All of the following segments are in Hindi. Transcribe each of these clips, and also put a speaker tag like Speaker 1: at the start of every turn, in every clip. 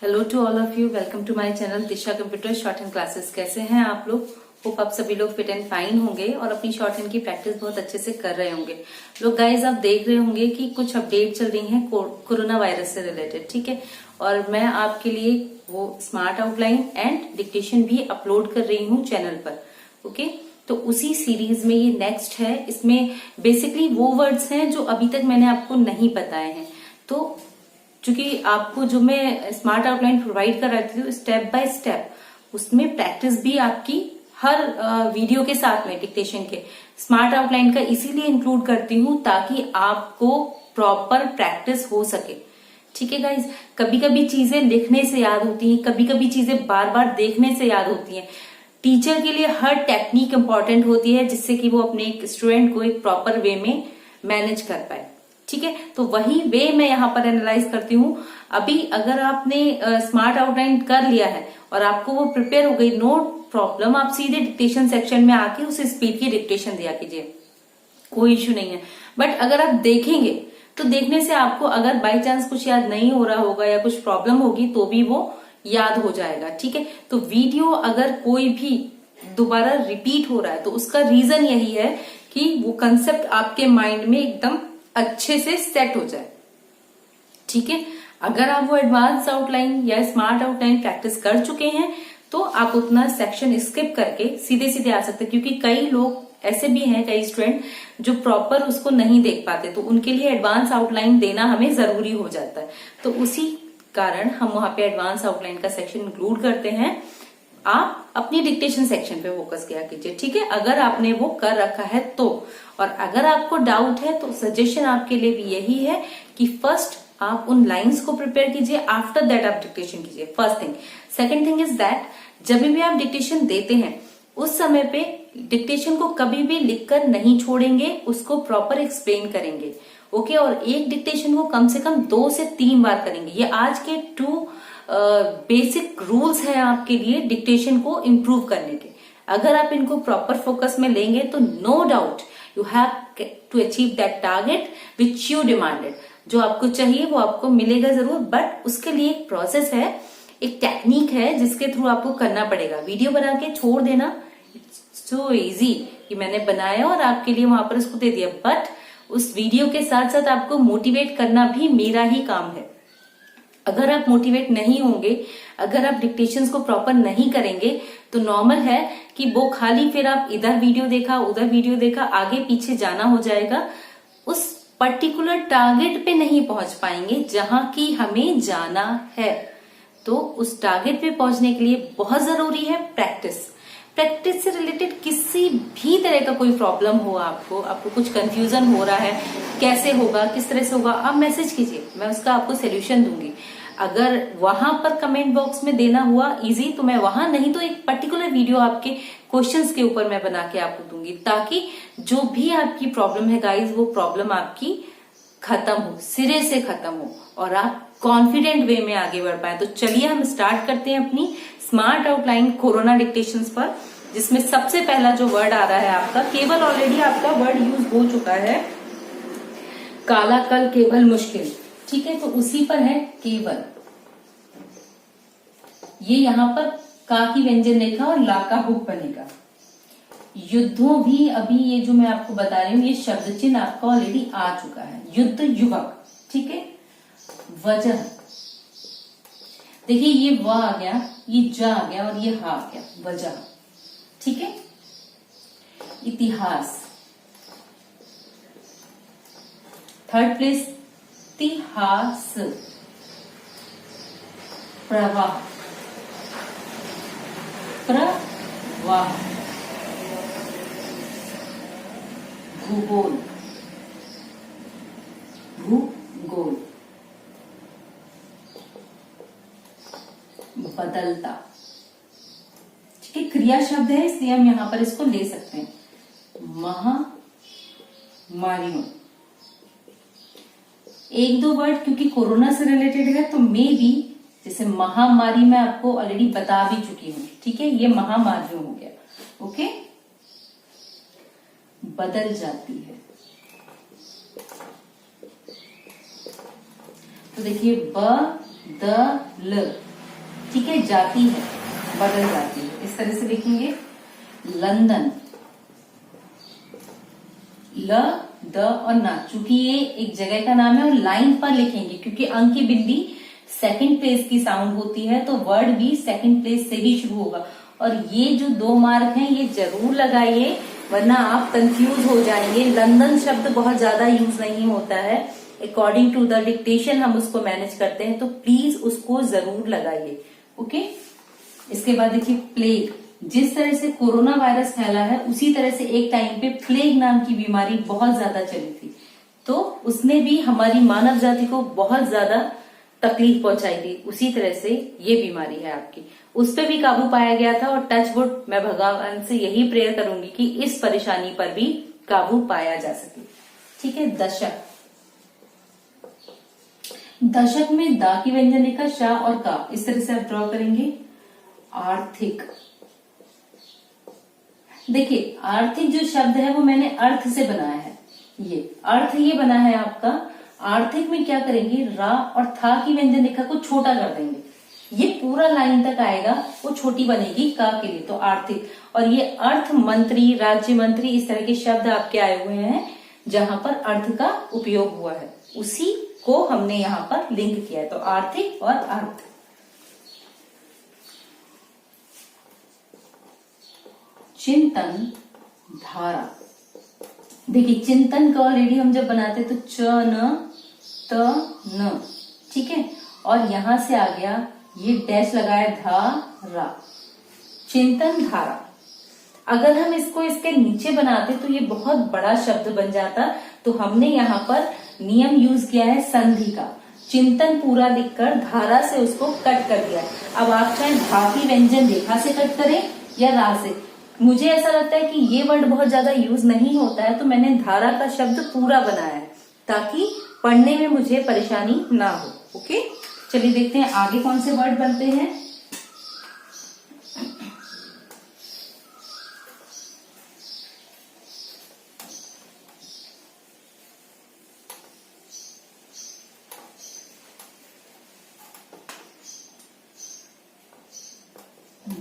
Speaker 1: Hello to all of you, welcome to my channel Disha computer shorthand classes. कैसे हैं आप लोग? होप आप सभी लोग फिट एंड फाइन होंगे और अपनी शॉर्ट हैंड की प्रैक्टिस बहुत अच्छे से कर रहे होंगे। लोग गाइज आप देख रहे होंगे कि कुछ अपडेट चल रही हैं कोरोना वायरस से रिलेटेड, ठीक है। और मैं आपके लिए वो स्मार्ट आउटलाइन एंड डिक्टेशन भी अपलोड कर रही हूँ चैनल पर, ओके। तो उसी सीरीज में ये नेक्स्ट है। इसमें बेसिकली वो वर्ड्स हैं जो अभी तक मैंने आपको नहीं बताए हैं। तो चूंकि आपको जो मैं स्मार्ट आउटलाइन प्रोवाइड कर रही थी स्टेप बाय स्टेप, उसमें प्रैक्टिस भी आपकी हर वीडियो के साथ में डिक्टेशन के स्मार्ट आउटलाइन का इसीलिए इंक्लूड करती हूं ताकि आपको प्रॉपर प्रैक्टिस हो सके, ठीक है गाइज। कभी कभी चीजें लिखने से याद होती हैं, कभी कभी चीजें बार बार देखने से याद होती हैं। टीचर के लिए हर टेक्निक इंपॉर्टेंट होती है जिससे कि वो अपने एक स्टूडेंट को एक प्रॉपर वे में मैनेज कर पाए, ठीक है। तो वही वे मैं यहाँ पर एनालाइज करती हूँ। अभी अगर आपने स्मार्ट आउटलाइन कर लिया है और आपको वो प्रिपेयर हो गई, नो प्रॉब्लम, आप सीधे डिक्टेशन सेक्शन में आके उस स्पीड की डिक्टेशन दिया कीजिए, कोई इश्यू नहीं है। बट अगर आप देखेंगे तो देखने से आपको अगर बाई चांस कुछ याद नहीं हो रहा होगा या कुछ प्रॉब्लम होगी तो भी वो याद हो जाएगा, ठीक है। तो वीडियो अगर कोई भी दोबारा रिपीट हो रहा है तो उसका रीजन यही है कि वो कंसेप्ट आपके माइंड में एकदम अच्छे से सेट हो जाए, ठीक है। अगर आप वो एडवांस आउटलाइन या स्मार्ट आउटलाइन प्रैक्टिस कर चुके हैं तो आप उतना सेक्शन स्किप करके सीधे सीधे आ सकते हैं, क्योंकि कई लोग ऐसे भी हैं, कई स्टूडेंट जो प्रॉपर उसको नहीं देख पाते, तो उनके लिए एडवांस आउटलाइन देना हमें जरूरी हो जाता है। तो उसी कारण हम वहां पे एडवांस आउटलाइन का सेक्शन इंक्लूड करते हैं। आप अपनी डिक्टेशन सेक्शन पे फोकस किया कीजिए, ठीक है, अगर आपने वो कर रखा है तो। और अगर आपको डाउट है तो सजेशन आपके लिए भी यही है कि फर्स्ट आप उन लाइंस को प्रिपेयर कीजिए, आफ्टर दैट आप डिक्टेशन कीजिए, first thing. Second thing is that जब भी आप डिक्टेशन देते हैं उस समय पे डिक्टेशन को कभी भी लिखकर नहीं छोड़ेंगे, उसको प्रॉपर एक्सप्लेन करेंगे, ओके। और एक डिक्टेशन को कम से कम 2 से 3 बार करेंगे। ये आज के 2 बेसिक रूल्स हैं आपके लिए डिक्टेशन को इम्प्रूव करने के। अगर आप इनको प्रॉपर फोकस में लेंगे तो no doubt you have to achieve that target which you demanded. जो आपको चाहिए वो आपको मिलेगा जरूर, बट उसके लिए एक प्रोसेस है, एक टेक्निक है जिसके थ्रू आपको करना पड़ेगा। वीडियो बना के छोड़ देना सो इजी कि मैंने बनाया और आपके लिए वहां पर उसको दे दिया, बट उस वीडियो के साथ साथ आपको मोटिवेट करना भी मेरा ही काम है। अगर आप मोटिवेट नहीं होंगे, अगर आप डिक्टेशंस को प्रॉपर नहीं करेंगे तो नॉर्मल है कि वो खाली फिर आप इधर वीडियो देखा उधर वीडियो देखा, आगे पीछे जाना हो जाएगा, उस पर्टिकुलर टारगेट पे नहीं पहुंच पाएंगे जहां की हमें जाना है। तो उस टारगेट पे पहुंचने के लिए बहुत जरूरी है प्रैक्टिस। प्रैक्टिस से रिलेटेड किसी भी तरह का कोई प्रॉब्लम हो, आपको कुछ कंफ्यूजन हो रहा है, कैसे होगा, किस तरह से होगा, आप मैसेज कीजिए, मैं उसका आपको सोल्यूशन दूंगी। अगर वहां पर कमेंट बॉक्स में देना हुआ इजी तो मैं वहां, नहीं तो एक पर्टिकुलर वीडियो आपके क्वेश्चंस के ऊपर मैं बना के आपको दूंगी, ताकि जो भी आपकी प्रॉब्लम है गाइज वो प्रॉब्लम आपकी खत्म हो, सिरे से खत्म हो और आप कॉन्फिडेंट वे में आगे बढ़ पाए। तो चलिए हम स्टार्ट करते हैं अपनी स्मार्ट आउटलाइन कोरोना डिक्टेशंस पर, जिसमें सबसे पहला जो वर्ड आ रहा है आपका, केवल ऑलरेडी आपका वर्ड यूज हो चुका है, काला कल केवल मुश्किल, ठीक है। तो उसी पर है केवल, ये यहाँ पर का की व्यंजन रेखा और ला का हुक बनेगा। युद्धों भी अभी ये जो मैं आपको बता रही हूँ ये शब्द चिन्ह आपका ऑलरेडी आ चुका है, युद्ध युवक, ठीक है। वजह, देखिए ये व आ गया, ये ज आ गया और ये हा आ गया, वजह, ठीक है। इतिहास, थर्ड प्लेस इतिहास। प्रवाह, प्रवाह। भूगोल, भूगोल। बदलता, ठीक है, क्रिया शब्द है इसलिए हम यहां पर इसको ले सकते हैं। महामारियों, एक दो वर्ड क्योंकि कोरोना से रिलेटेड है तो मे बी, जैसे महामारी मैं आपको ऑलरेडी बता भी चुकी हूं, ठीक है, ये महामारियों हो गया, ओके। बदल जाती है, तो देखिए ब द ल ठीक है, जाती है, बदल जाती है, इस तरह से लिखेंगे। लंदन, ल, द और ना, चूंकि ये एक जगह का नाम है और लाइन पर लिखेंगे क्योंकि अंक की बिंदी सेकंड प्लेस की साउंड होती है, तो वर्ड भी सेकंड प्लेस से ही शुरू होगा। और ये जो 2 मार्क हैं ये जरूर लगाइए, वरना आप कंफ्यूज हो जाएंगे। लंदन शब्द बहुत ज्यादा यूज नहीं होता है, अकॉर्डिंग टू द डिक्टेशन हम उसको मैनेज करते हैं, तो प्लीज उसको जरूर लगाइए। ओके, इसके बाद देखिए प्लेग। जिस तरह से कोरोना वायरस फैला है उसी तरह से एक टाइम पे प्लेग नाम की बीमारी बहुत ज्यादा चली थी, तो उसने भी हमारी मानव जाति को बहुत ज्यादा तकलीफ पहुंचाई थी। उसी तरह से ये बीमारी है आपकी, उस पर भी काबू पाया गया था। और टच वुड, मैं भगवान से यही प्रेयर करूंगी कि इस परेशानी पर भी काबू पाया जा सके। ठीक है, दशक। दशक में दा की व्यंजन लिखा, शा और का, इस तरह से आप ड्रॉ करेंगे। आर्थिक, देखिए आर्थिक जो शब्द है वो मैंने अर्थ से बनाया है, ये अर्थ ये बना है आपका। आर्थिक में क्या करेंगे, रा और था की व्यंजन रेखा को छोटा कर देंगे, ये पूरा लाइन तक आएगा, वो छोटी बनेगी का के लिए, तो आर्थिक। और ये अर्थ मंत्री, राज्य मंत्री, इस तरह के शब्द आपके आए हुए हैं जहां पर अर्थ का उपयोग हुआ है, उसी को हमने यहाँ पर लिंक किया है, तो आर्थिक और अर्थ। चिंतन धारा, देखिए चिंतन का ऑलरेडी हम जब बनाते तो च न त न, ठीक है, और यहां से आ गया ये डैश लगाया धारा, चिंतन धारा। अगर हम इसको इसके नीचे बनाते तो ये बहुत बड़ा शब्द बन जाता, तो हमने यहाँ पर नियम यूज किया है संधि का, चिंतन पूरा लिखकर धारा से उसको कट कर दिया। अब आप चाहे धा की व्यंजन रेखा से कट करें या रा से, मुझे ऐसा लगता है कि ये वर्ड बहुत ज्यादा यूज नहीं होता है, तो मैंने धारा का शब्द पूरा बनाया है ताकि पढ़ने में मुझे परेशानी ना हो। ओके, चलिए देखते हैं आगे कौन से वर्ड बनते हैं।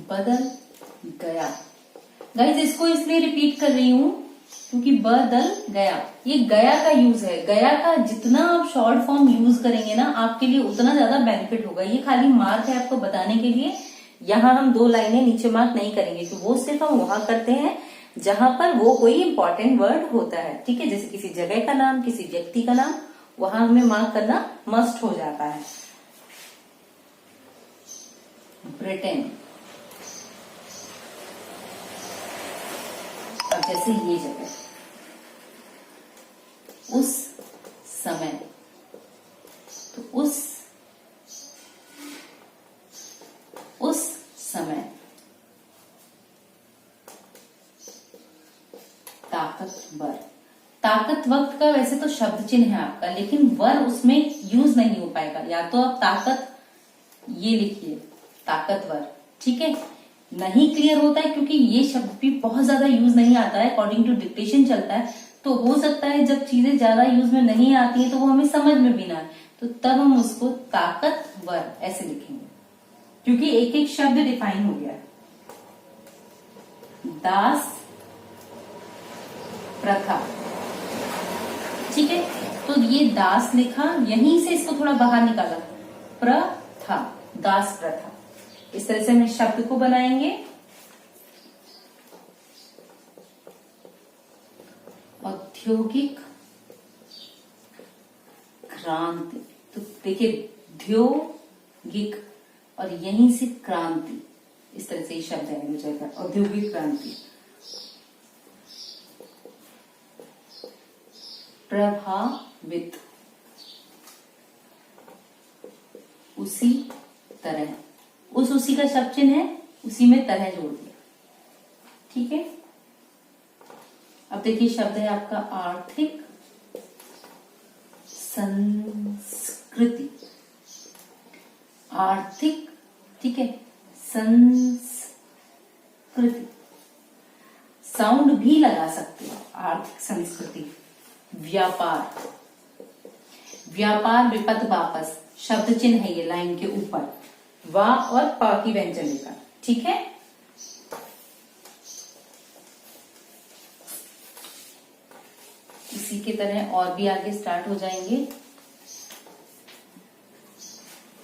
Speaker 1: बदल गया, गाइज इसको इसलिए रिपीट कर रही हूं क्योंकि बदल गया, ये गया का यूज है। गया का जितना आप शॉर्ट फॉर्म यूज करेंगे ना आपके लिए उतना ज्यादा बेनिफिट होगा। ये खाली मार्क है आपको बताने के लिए, यहाँ हम 2 लाइनें नीचे मार्क नहीं करेंगे, तो वो सिर्फ हम वहां करते हैं जहां पर वो कोई इंपॉर्टेंट वर्ड होता है, ठीक है, जैसे किसी जगह का नाम, किसी व्यक्ति का नाम, वहां हमें मार्क करना मस्ट हो जाता है। ब्रिटेन, अब जैसे ये जगह, उस समय, तो उस समय। ताकतवर, ताकत वक्त का वैसे तो शब्द चिन्ह है आपका, लेकिन वर उसमें यूज नहीं हो पाएगा, या तो आप ताकत ये लिखिए ताकतवर, ठीक है। नहीं क्लियर होता है क्योंकि ये शब्द भी बहुत ज्यादा यूज नहीं आता है, अकॉर्डिंग टू डिक्टेशन चलता है, तो हो सकता है जब चीजें ज्यादा यूज में नहीं आती है तो वो हमें समझ में भी ना आए, तो तब हम उसको ताकतवर ऐसे लिखेंगे क्योंकि एक एक शब्द डिफाइन हो गया है। दास प्रथा, ठीक है, तो ये दास लिखा, यहीं से इसको थोड़ा बाहर निकाला, प्रथा, दास प्रथा, इस तरह से हम इस शब्द को बनाएंगे। औद्योगिक क्रांति, तो देखिए औद्योगिक और यहीं से क्रांति, इस तरह से ये शब्द है हो जाएगा औद्योगिक क्रांति। प्रभावित, उसी तरह, उसी का शब्द चिन्ह है, उसी में तरह जोड़ दिया, ठीक है। अब देखिए शब्द है आपका आर्थिक संस्कृति, आर्थिक, ठीक है, संस्कृति, साउंड भी लगा सकते हो, आर्थिक संस्कृति। व्यापार, व्यापार विपद वापस, शब्द चिन्ह है ये लाइन के ऊपर, वा और पा की व्यंजन लेकर। ठीक है, इसी की तरह और भी आगे स्टार्ट हो जाएंगे।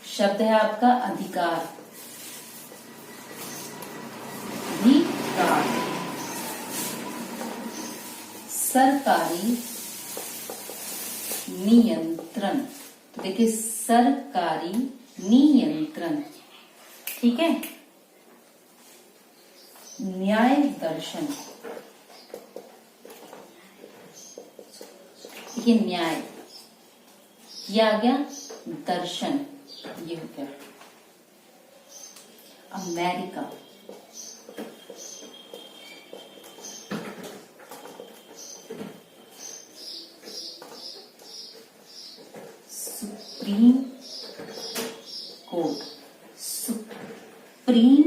Speaker 1: शब्द है आपका अधिकार, अधिकार। सरकारी नियंत्रण, तो देखिए सरकारी नियंत्रण। ठीक है, न्याय दर्शन, देखिए न्याय, ये आ गया, दर्शन ये हो गया। अमेरिका, सुप्रीम कोर्ट, सुप्रीम,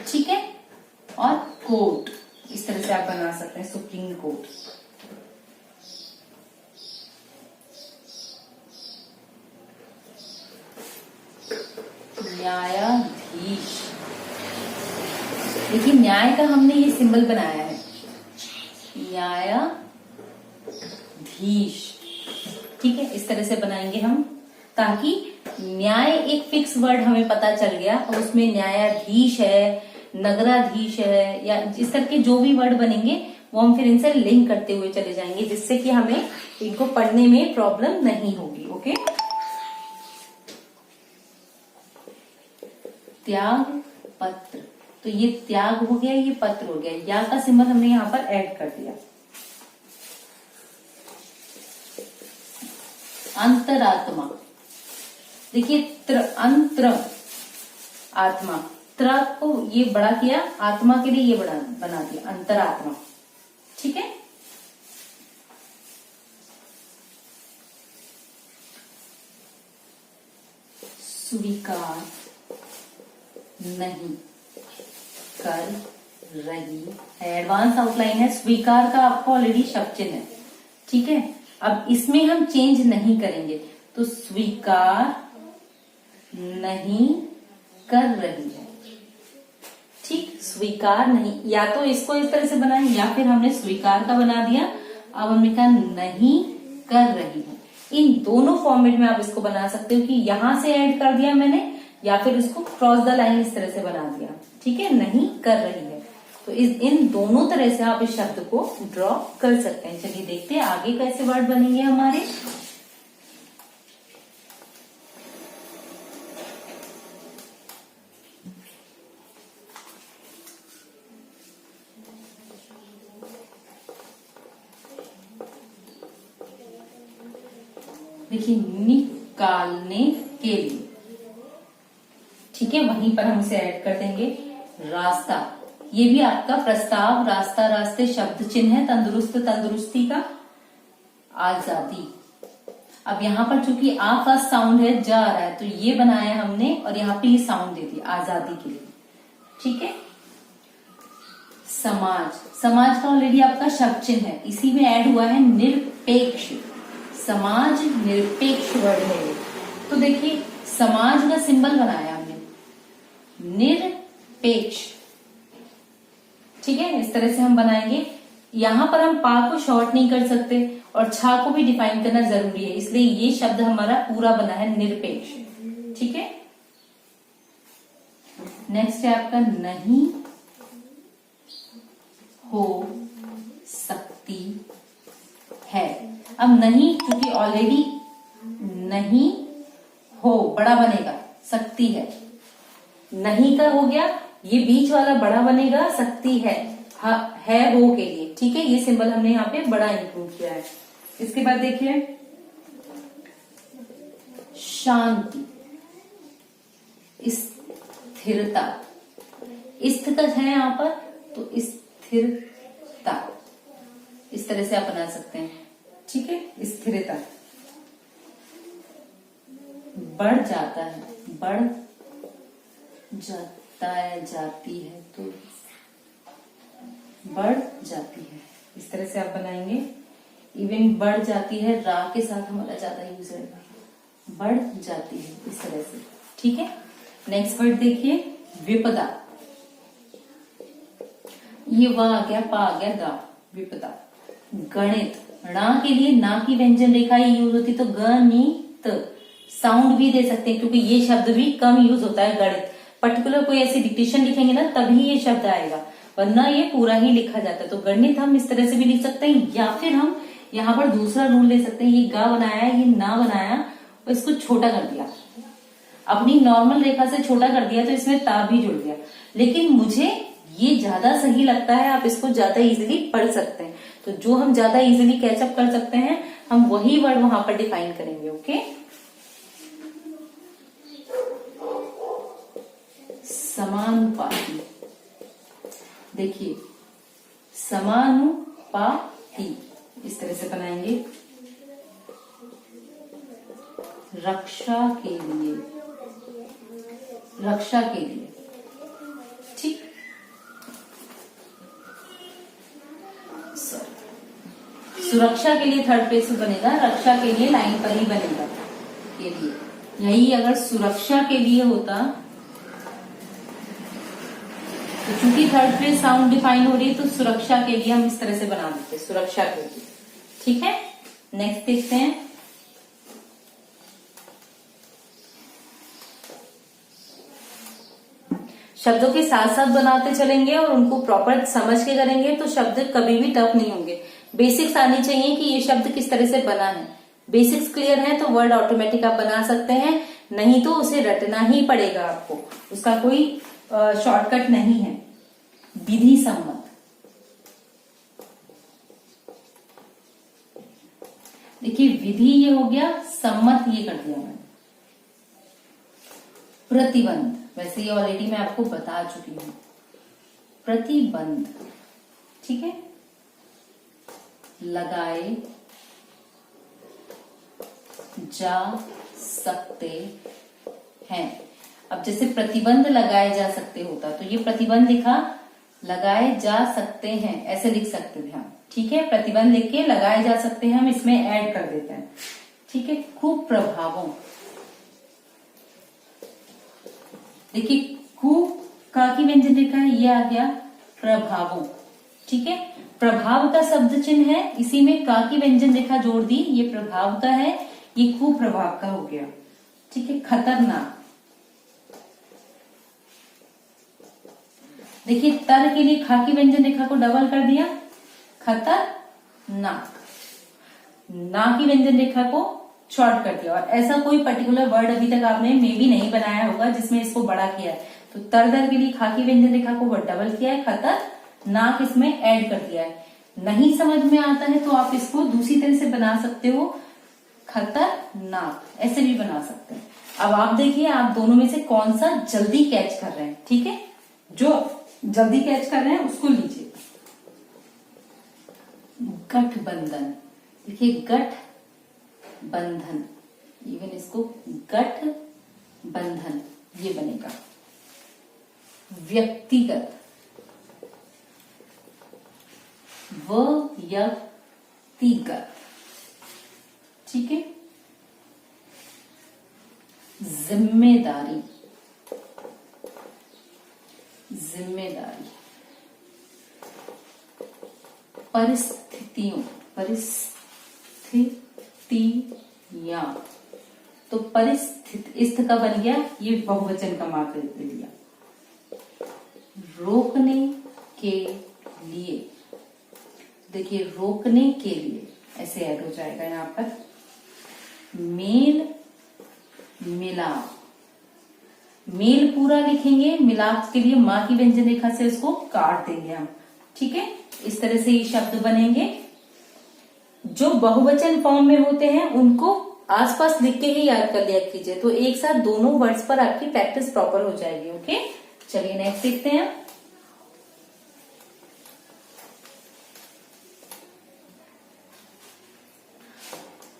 Speaker 1: ठीक है, और कोर्ट, इस तरह से आप बना सकते हैं, सुप्रीम कोर्ट। न्यायाधीश, देखिए न्याय का हमने ये सिंबल बनाया है, न्यायाधीश। ठीक है, इस तरह से बनाएंगे हम, ताकि न्याय एक फिक्स वर्ड हमें पता चल गया और उसमें न्यायाधीश है, नगराधीश है, या इस तरह के जो भी वर्ड बनेंगे वो हम फिर इनसे लिंक करते हुए चले जाएंगे, जिससे कि हमें इनको पढ़ने में प्रॉब्लम नहीं होगी। ओके, त्याग पत्र, तो ये त्याग हो गया, ये पत्र हो गया, या का सिंबल हमने यहाँ पर ऐड कर दिया। अंतरात्मा, देखिए अंतर आत्मा, त्र को ये बड़ा किया, आत्मा के लिए ये बड़ा बना दिया, अंतरात्मा। ठीक है, स्वीकार नहीं कर रही है, एडवांस आउटलाइन है, स्वीकार का आपको ऑलरेडी शब्द चिन्ह है। ठीक है, अब इसमें हम चेंज नहीं करेंगे, तो स्वीकार नहीं कर रही है। ठीक, स्वीकार नहीं, या तो इसको इस तरह से बनाएं, या फिर हमने स्वीकार का बना दिया, अब हमने कहा नहीं कर रही है। इन दोनों फॉर्मेट में आप इसको बना सकते हो, कि यहां से ऐड कर दिया मैंने, या फिर इसको क्रॉस द लाइन इस तरह से बना दिया। ठीक है, नहीं कर रही है, तो इन दोनों तरह से आप इस शब्द को ड्रॉ कर सकते हैं। चलिए देखते हैं आगे कैसे वर्ड बनेंगे हमारे। देखिए निकालने के लिए, ठीक है, वहीं पर हम इसे ऐड कर देंगे। रास्ता, ये भी आपका प्रस्ताव, रास्ता, रास्ते शब्द चिन्ह है, तंदुरुस्त, तंदुरुस्ती का। आजादी, अब यहाँ पर चूंकि आ फर्स्ट साउंड है, जा रहा है, तो ये बनाया हमने और यहाँ पे ये साउंड दे दी आजादी के लिए। ठीक है, समाज, समाज का ऑलरेडी आपका शब्द चिन्ह है, इसी में ऐड हुआ है निरपेक्ष, समाज निरपेक्ष वर्ड है। तो देखिए समाज का सिंबल बनाया हमने निरपेक्ष। ठीक है, इस तरह से हम बनाएंगे। यहां पर हम पा को शॉर्ट नहीं कर सकते और छा को भी डिफाइन करना जरूरी है, इसलिए ये शब्द हमारा पूरा बना है निरपेक्ष। ठीक है, नेक्स्ट है आपका नहीं हो सकती है। अब नहीं, क्योंकि ऑलरेडी नहीं हो बड़ा बनेगा, सकती है, नहीं का हो गया, ये बीच वाला बड़ा बनेगा, सकती है, है हो के लिए। ठीक है, ये सिंबल हमने यहाँ पे बड़ा इंक्लूड किया है। इसके बाद देखिए शांति, स्थिरता, स्थित है यहाँ पर, तो स्थिरता इस तरह से आप बना सकते हैं। ठीक है, स्थिरता। बढ़ जाता है, बढ़ जाता है, जाती है, तो बढ़ जाती है, इस तरह से आप बनाएंगे। इवन बढ़ जाती है, रा के साथ हमारा ज्यादा यूज है, बढ़ जाती है, इस तरह से। ठीक है, नेक्स्ट वर्ड देखिए विपदा, ये व आ गया, पा आ गया, गा, विपदा। गणित, णा के लिए ना की व्यंजन रेखा यूज होती, तो गणित साउंड भी दे सकते हैं क्योंकि ये शब्द भी कम यूज होता है। गणित पर्टिकुलर कोई ऐसी डिक्टेशन लिखेंगे ना तभी ये शब्द आएगा, वरना ये पूरा ही लिखा जाता है। तो गणित हम इस तरह से भी लिख सकते हैं, या फिर हम यहाँ पर दूसरा रूल ले सकते हैं, ये गा बनाया, ये ना बनाया और इसको छोटा कर दिया, अपनी नॉर्मल रेखा से छोटा कर दिया, तो इसमें ता भी जुड़ गया। लेकिन मुझे ये ज्यादा सही लगता है, आप इसको ज्यादा इजीली पढ़ सकते हैं। तो जो हम ज्यादा इजीली कैचअप कर सकते हैं, हम वही वर्ड वहां पर डिफाइन करेंगे। ओके, समानुपाती, देखिए समानुपाती इस तरह से बनाएंगे। रक्षा के लिए, रक्षा के लिए, ठीक। सुरक्षा के लिए थर्ड पेज पे बनेगा, रक्षा के लिए लाइन पर ही बनेगा। के लिए, यही अगर सुरक्षा के लिए होता तो चूंकि थर्ड पेज साउंड डिफाइन हो रही है, तो सुरक्षा के लिए हम इस तरह से बना देते, सुरक्षा के लिए। ठीक है, नेक्स्ट देखते हैं। शब्दों के साथ साथ बनाते चलेंगे और उनको प्रॉपर समझ के करेंगे तो शब्द कभी भी टफ नहीं होंगे। बेसिक्स आनी चाहिए कि ये शब्द किस तरह से बना है। बेसिक्स क्लियर है तो वर्ड ऑटोमेटिक आप बना सकते हैं, नहीं तो उसे रटना ही पड़ेगा आपको, उसका कोई शॉर्टकट नहीं है। विधि सम्मत, देखिए विधि ये हो गया, सम्मत ये कर दिया मैंने। प्रतिबंध, वैसे ये ऑलरेडी मैं आपको बता चुकी हूं। प्रतिबंध, ठीक है। लगाए जा सकते हैं, अब जैसे प्रतिबंध लगाए जा सकते होता तो ये प्रतिबंध लिखा, लगाए जा सकते हैं ऐसे लिख सकते थे हम। ठीक है, प्रतिबंध लिख के लगाए जा सकते हैं हम इसमें ऐड कर देते हैं। ठीक है, खूब प्रभावों, देखिए खूब का की व्यंजन रेखा है, ये आ गया प्रभावों। ठीक है, प्रभाव का शब्द चिन्ह है, इसी में का की व्यंजन रेखा जोड़ दी, ये प्रभाव का है, ये खूब प्रभाव का हो गया। ठीक है, खतरनाक, देखिए तर के लिए खा की व्यंजन रेखा को डबल कर दिया, खतरनाक। ना की व्यंजन रेखा को शॉर्ट कर दिया, और ऐसा कोई पर्टिकुलर वर्ड अभी तक आपने मे भी नहीं बनाया होगा जिसमें इसको बड़ा किया है। तो तर दर के लिए खा की व्यंजन रेखा को डबल किया है, खतरनाक इसमें ऐड कर दिया है। नहीं समझ में आता है तो आप इसको दूसरी तरह से बना सकते हो, खतरनाक ऐसे भी बना सकते हैं। अब आप देखिए आप दोनों में से कौन सा जल्दी कैच कर रहे हैं। ठीक है, जो जल्दी कैच कर रहे हैं उसको लीजिए। गठबंधन, देखिए गठबंधन, इवन इसको गठबंधन ये बनेगा। व्यक्तिगत, व्यक्तिगत, ठीक है। जिम्मेदारी, जिम्मेदारी। परिस्थितियों, परिस्थितियां, तो परिस्थिति इस्थ का बन गया, ये बहुवचन का मार्क दे दिया। रोकने के लिए, देखिए रोकने के लिए ऐसे ऐड हो जाएगा यहां पर। मेल मिलाप, मेल पूरा लिखेंगे, मिलाप के लिए मां की व्यंजन रेखा से इसको काट देंगे हम। ठीक है, इस तरह से ये शब्द बनेंगे। जो बहुवचन फॉर्म में होते हैं उनको आसपास लिख के ही याद कर लिया कीजिए, तो एक साथ दोनों वर्ड्स पर आपकी प्रैक्टिस प्रॉपर हो जाएगी। ओके, चलिए नेक्स्ट देखते हैं।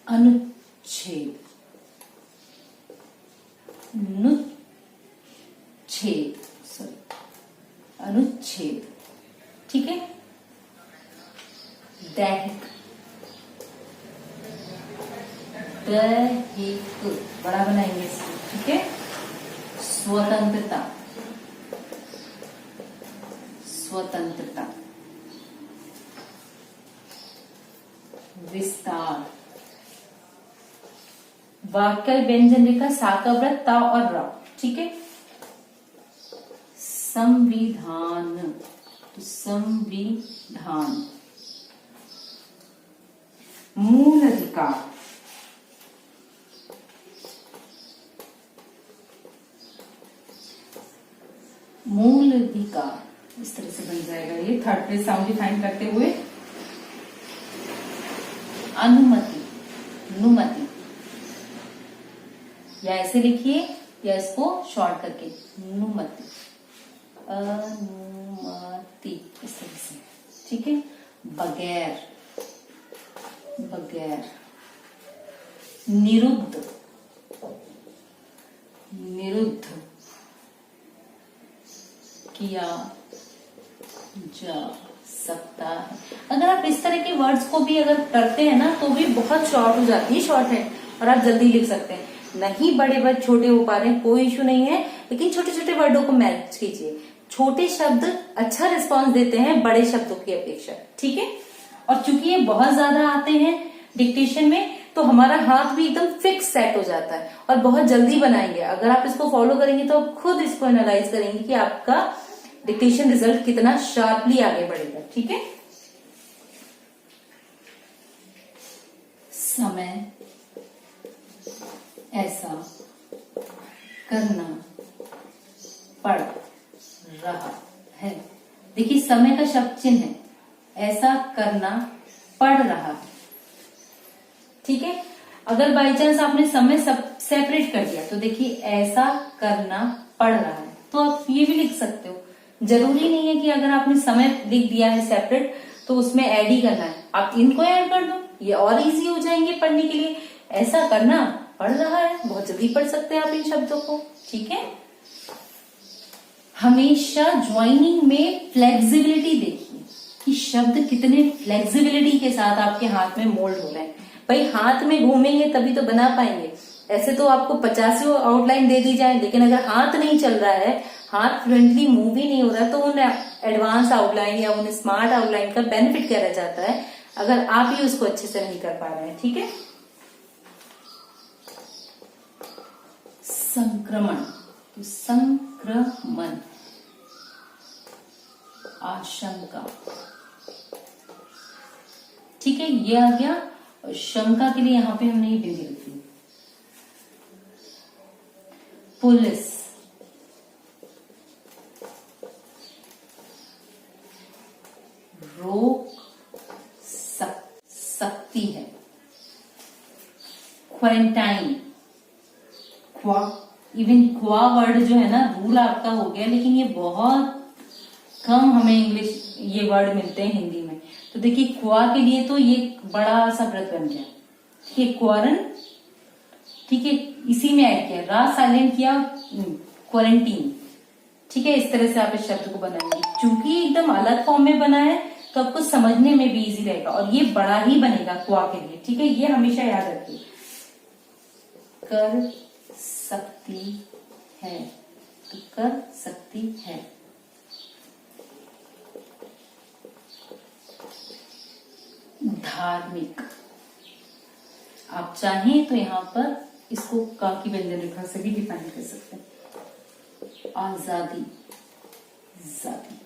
Speaker 1: अनुच्छेद, अनुच्छेद, सॉरी अनुच्छेद। ठीक है, दैहिक, दैहिक बड़ा बनाएंगे इसको। ठीक है, स्वतंत्रता, स्वतंत्रता। विस्तार, वाक्य व्यंजन रेखा सा का व्रत ता और रा, ठीक है। संविधान, तो संविधान। मूल अधिकार, मूल अधिकार, इस तरह से बन जाएगा ये थर्ड प्लेस साउंड डिफाइन करते हुए। अनुमति, अनुमति, या ऐसे लिखिए या इसको शॉर्ट करके अनुमति, अनुमति, इस तरह से, ठीक है। बगैर, बगैर। निरुद्ध, निरुद्ध किया जा सकता है। अगर आप इस तरह के वर्ड्स को भी अगर करते हैं ना तो भी बहुत शॉर्ट हो जाती है शॉर्ट है, और आप जल्दी लिख सकते हैं। नहीं बड़े वर्ड छोटे हो पा रहे हैं कोई इशू नहीं है, लेकिन छोटे छोटे वर्डों को मैच कीजिए। छोटे शब्द अच्छा रिस्पॉन्स देते हैं बड़े शब्दों की अपेक्षा, ठीक है। और चूंकि ये बहुत ज्यादा आते हैं डिक्टेशन में, तो हमारा हाथ भी एकदम फिक्स सेट हो जाता है और बहुत जल्दी बनाएंगे। अगर आप इसको फॉलो करेंगे तो आप खुद इसको एनालाइज करेंगे कि आपका डिक्टेशन रिजल्ट कितना शार्पली आगे बढ़ेगा, ठीक है। समय ऐसा करना पड़ रहा है। देखिए समय का शब्द चिन्ह है, ऐसा करना पड़ रहा है, ठीक है। अगर बाई चांस आपने समय सब सेपरेट कर दिया तो देखिए ऐसा करना पड़ रहा है, तो आप ये भी लिख सकते हो। जरूरी नहीं है कि अगर आपने समय लिख दिया है सेपरेट तो उसमें ऐड ही करना है, आप इनको ऐड कर दो, ये और इजी हो जाएंगे पढ़ने के लिए। ऐसा करना पड़ रहा है, बहुत जल्दी पढ़ सकते हैं आप इन शब्दों को, ठीक है। हमेशा ज्वाइनिंग में फ्लेक्सिबिलिटी देखिए कि शब्द कितने फ्लेक्सिबिलिटी के साथ आपके हाथ में मोल्ड हो रहे हैं। भाई हाथ में घूमेंगे तभी तो बना पाएंगे। ऐसे तो आपको 50 आउटलाइन दे दी जाए, लेकिन अगर हाथ नहीं चल रहा है, हाथ फ्लुएंटली मूव ही नहीं हो रहा है, तो उन एडवांस आउटलाइन या उन स्मार्ट आउटलाइन का बेनिफिट क्या रह जाता है अगर आप ही उसको अच्छे से नहीं कर पा रहे हैं, ठीक है। संक्रमण, तो संक्रमण, आशंका, ठीक है। ये आ गया। शंका के लिए यहां पे हमने ये बिंदी रखी। पुलिस, रोक सकती है। क्वारंटाइन, इवन क्वा वर्ड जो है ना रूल आपका हो गया, लेकिन ये बहुत कम हमें इंग्लिश ये वर्ड मिलते हैं हिंदी में। तो देखिए क्वा के लिए तो ये बड़ा सा व्रत बन गया, ठीक है। क्वारन, ठीक है, इसी में ऐड किया, रा साइलेंट किया, क्वारंटीन, ठीक है। इस तरह से आप इस शब्द को बनाएंगे। चूंकि एकदम अलग फॉर्म में बना है तो आपको समझने में भी इजी रहेगा, और ये बड़ा ही बनेगा क्वा के लिए, ठीक है। ये हमेशा याद रखिए। कर सकती है, तो कर सकती है। धार्मिक, आप चाहें तो यहां पर इसको का की व्यंजन रेखा से भी डिफाइन कर सकते हैं। आजादी, जाती।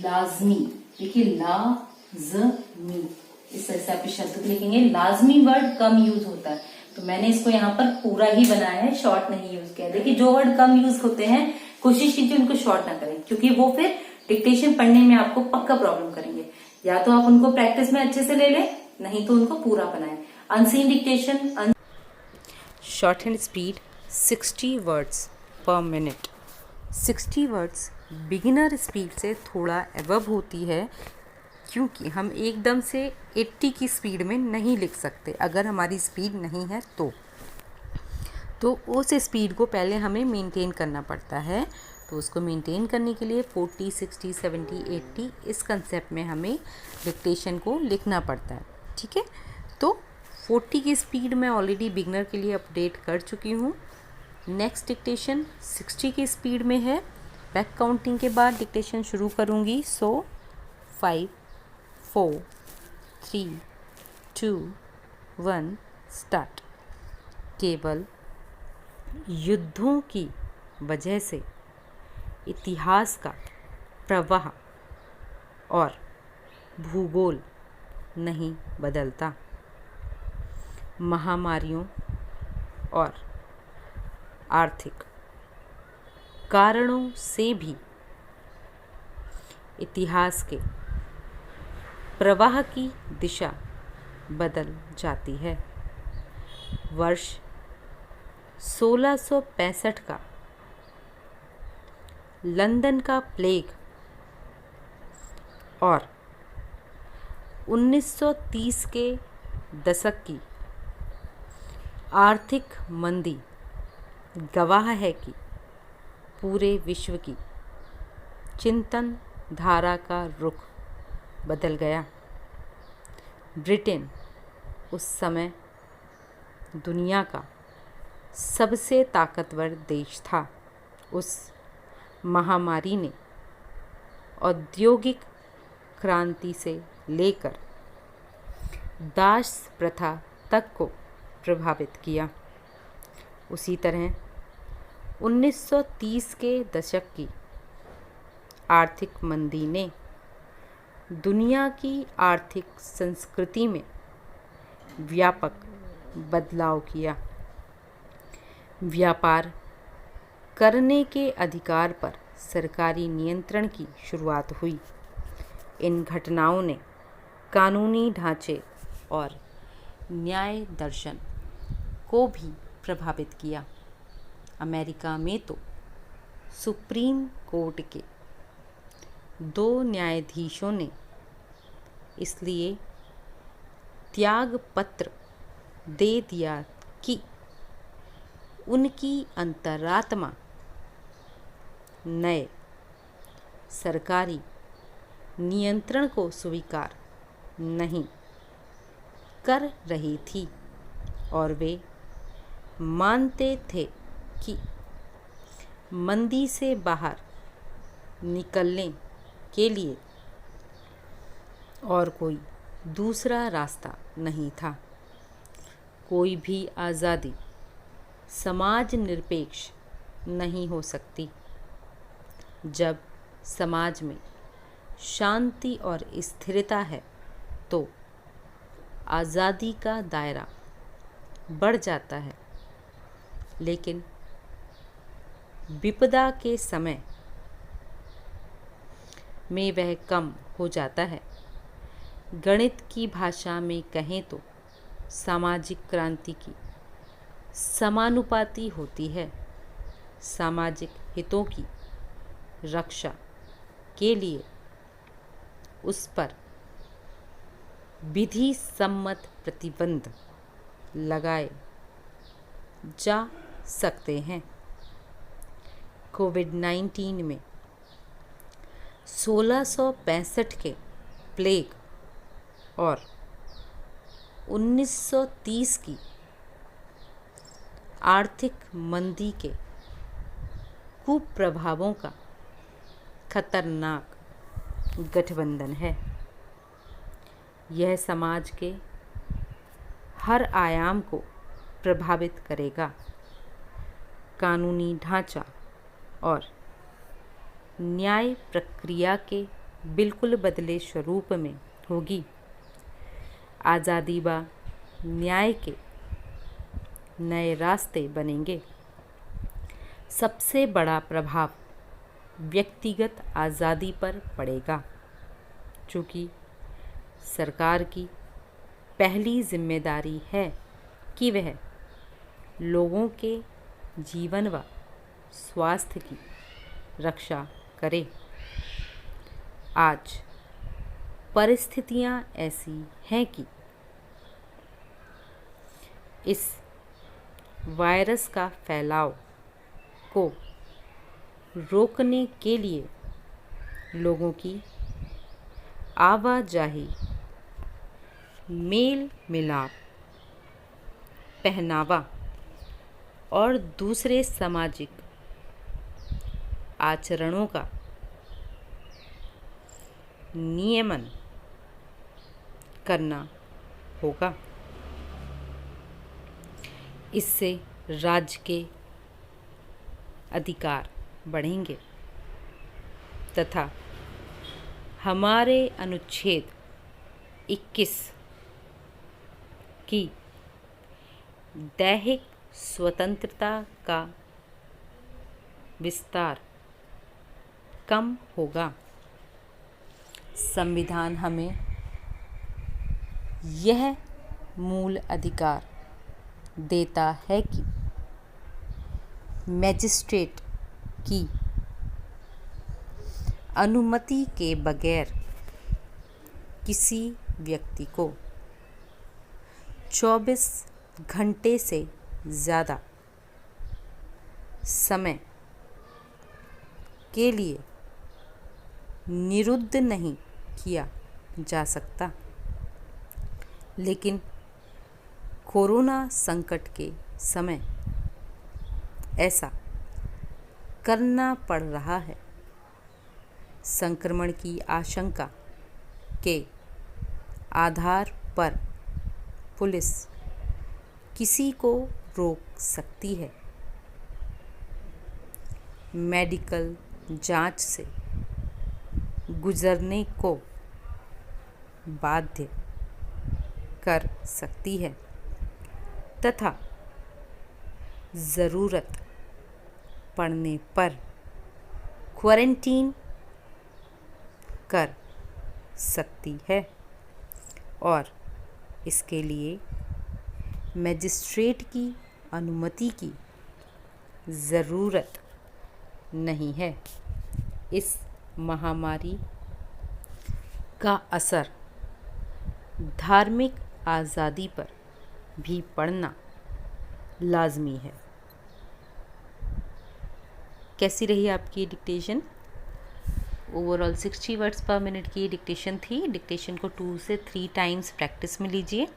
Speaker 1: लाजमी, देखिए लाजमी, इस तरह से आप इस शब्द को लिखेंगे। लाजमी वर्ड कम यूज होता है, तो मैंने इसको यहाँ पर पूरा ही बनाया है, शॉर्ट नहीं यूज किया। देखिए जो वर्ड कम यूज होते हैं कोशिश कीजिए उनको शॉर्ट ना करें, क्योंकि वो फिर डिक्टेशन पढ़ने में आपको पक्का प्रॉब्लम करेंगे। या तो आप उनको प्रैक्टिस में अच्छे से ले लें, नहीं तो उनको पूरा बनाएं। Unseen dictation,
Speaker 2: short hand speed 60 words पर मिनट। 60 वर्ड्स बिगिनर स्पीड से थोड़ा एवब होती है, क्योंकि हम एकदम से 80 की स्पीड में नहीं लिख सकते अगर हमारी स्पीड नहीं है तो उस स्पीड को पहले हमें मेंटेन करना पड़ता है। तो उसको मेंटेन करने के लिए 40, 60, 70, 80 इस कंसेप्ट में हमें डिक्टेशन को लिखना पड़ता है, ठीक है। तो 40 की स्पीड मैं ऑलरेडी बिगनर के लिए अपडेट कर चुकी हूँ। नेक्स्ट डिक्टेशन 60 की स्पीड में है। बैक काउंटिंग के बाद डिक्टेशन शुरू करूँगी। सो 5 4 3 2 1 स्टार्ट। केवल युद्धों की वजह से इतिहास का प्रवाह और भूगोल नहीं बदलता। महामारियों और आर्थिक कारणों से भी इतिहास के प्रवाह की दिशा बदल जाती है। वर्ष 1665 का लंदन का प्लेग और 1930 के दशक की आर्थिक मंदी गवाह है कि पूरे विश्व की चिंतन धारा का रुख बदल गया। ब्रिटेन उस समय दुनिया का सबसे ताकतवर देश था। उस महामारी ने औद्योगिक क्रांति से लेकर दास प्रथा तक को प्रभावित किया। उसी तरह 1930 के दशक की आर्थिक मंदी ने दुनिया की आर्थिक संस्कृति में व्यापक बदलाव किया। व्यापार करने के अधिकार पर सरकारी नियंत्रण की शुरुआत हुई। इन घटनाओं ने कानूनी ढांचे और न्याय दर्शन को भी प्रभावित किया। अमेरिका में तो सुप्रीम कोर्ट के 2 न्यायाधीशों ने इसलिए त्याग पत्र दे दिया कि उनकी अंतरात्मा नए सरकारी नियंत्रण को स्वीकार नहीं कर रही थी और वे मानते थे कि मंदी से बाहर निकलने के लिए और कोई दूसरा रास्ता नहीं था। कोई भी आज़ादी समाज निरपेक्ष नहीं हो सकती। जब समाज में शांति और स्थिरता है तो आज़ादी का दायरा बढ़ जाता है, लेकिन विपदा के समय में वह कम हो जाता है। गणित की भाषा में कहें तो सामाजिक क्रांति की समानुपाती होती है। सामाजिक हितों की रक्षा के लिए उस पर विधि सम्मत प्रतिबंध लगाए जा सकते हैं। कोविड-19 में 1665 के प्लेग और 1930 की आर्थिक मंदी के कुप्रभावों का खतरनाक गठबंधन है। यह समाज के हर आयाम को प्रभावित करेगा। कानूनी ढांचा और न्याय प्रक्रिया के बिल्कुल बदले स्वरूप में होगी। आज़ादी व न्याय के नए रास्ते बनेंगे। सबसे बड़ा प्रभाव व्यक्तिगत आज़ादी पर पड़ेगा, चूँकि सरकार की पहली जिम्मेदारी है कि वह लोगों के जीवन व स्वास्थ्य की रक्षा करे। आज परिस्थितियां ऐसी हैं कि इस वायरस का फैलाव को रोकने के लिए लोगों की आवाजाही, मेल मिलाप पहनावा और दूसरे सामाजिक आचरणों का नियमन करना होगा। इससे राज्य के अधिकार बढ़ेंगे तथा हमारे अनुच्छेद 21 की दैहिक स्वतंत्रता का विस्तार कम होगा। संविधान हमें यह मूल अधिकार देता है कि मजिस्ट्रेट की अनुमति के बगैर किसी व्यक्ति को 24 घंटे से ज़्यादा समय के लिए निरुद्ध नहीं किया जा सकता। लेकिन कोरोना संकट के समय ऐसा करना पड़ रहा है। संक्रमण की आशंका के आधार पर पुलिस किसी को रोक सकती है, मेडिकल जांच से गुजरने को बाध्य कर सकती है तथा ज़रूरत पड़ने पर क्वारंटीन कर सकती है और इसके लिए मजिस्ट्रेट की अनुमति की ज़रूरत नहीं है। इस महामारी का असर धार्मिक आज़ादी पर भी पड़ना लाजमी है। कैसी रही आपकी डिक्टेशन? ओवरऑल 60 वर्ड्स पर मिनट की डिक्टेशन थी। डिक्टेशन को 2 से 3 टाइम्स प्रैक्टिस में लीजिए।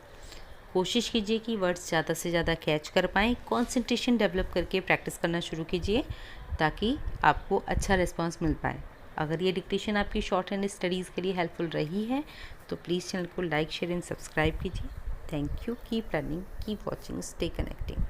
Speaker 2: कोशिश कीजिए कि वर्ड्स ज़्यादा से ज़्यादा कैच कर पाएँ। कंसंट्रेशन डेवलप करके प्रैक्टिस करना शुरू कीजिए ताकि आपको अच्छा रिस्पांस मिल पाए। अगर ये डिक्टेशन आपकी शॉर्ट हैंड स्टडीज़ के लिए हेल्पफुल रही है तो प्लीज़ चैनल को लाइक, शेयर एंड सब्सक्राइब कीजिए। Thank you. Keep learning, keep watching, stay connecting.